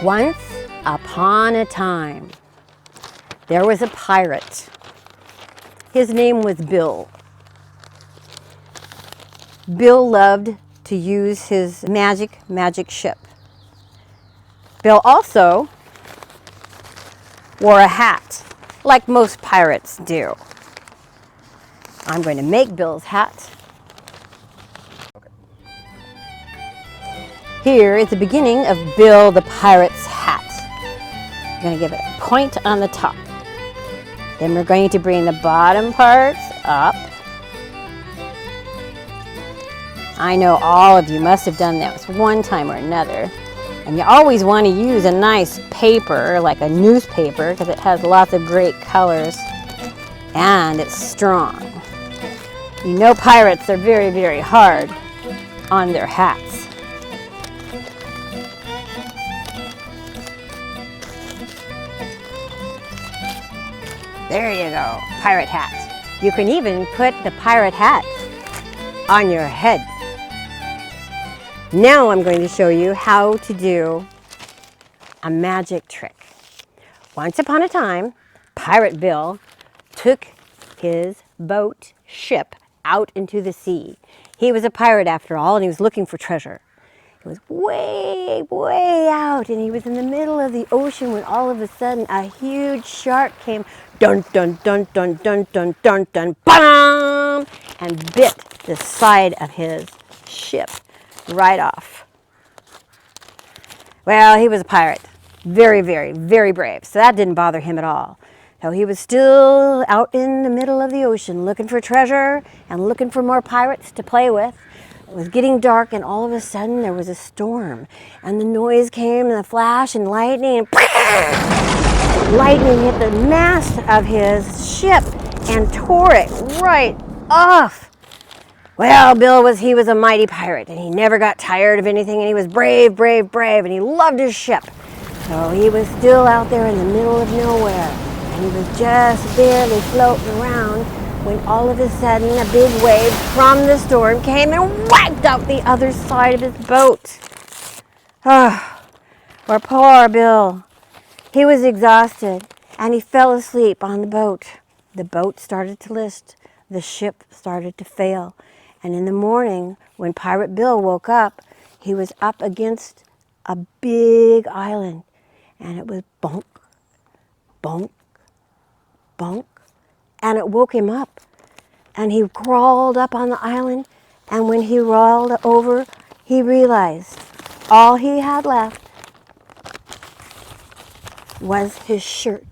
Once upon a time, there was a pirate. His name was Bill. Bill loved to use his magic ship. Bill also wore a hat, like most pirates do. I'm going to make Bill's hat. Here is the beginning of Bill the Pirate's hat. I'm going to give it a point on the top. Then we're going to bring the bottom parts up. I know all of you must have done this one time or another. And you always want to use a nice paper, like a newspaper, because it has lots of great colors and it's strong. You know pirates are very, very hard on their hats. There you go, pirate hat. You can even put the pirate hat on your head. Now I'm going to show you how to do a magic trick. Once upon a time, Pirate Bill took his ship out into the sea. He was a pirate after all, and he was looking for treasure. It was way, way out, and he was in the middle of the ocean when all of a sudden a huge shark came, dun, dun, dun, dun, dun, dun, dun, dun, bam, and bit the side of his ship right off. Well, he was a pirate. Very, very, very brave, so that didn't bother him at all. So he was still out in the middle of the ocean looking for treasure and looking for more pirates to play with. It was getting dark, and all of a sudden there was a storm, and the noise came, and the flash and lightning, and lightning hit the mast of his ship and tore it right off. Well, he was a mighty pirate, and he never got tired of anything, and he was brave, brave, brave, and he loved his ship. So he was still out there in the middle of nowhere, and he was just barely floating around when all of a sudden a big wave from the storm came and wiped out the other side of his boat. Poor, poor Bill. He was exhausted, and he fell asleep on the boat. The boat started to list. The ship started to fail. And in the morning, when Pirate Bill woke up, he was up against a big island. And it was bonk, bonk, bonk. And it woke him up. And he crawled up on the island. And when he rolled over, he realized all he had left was his shirt.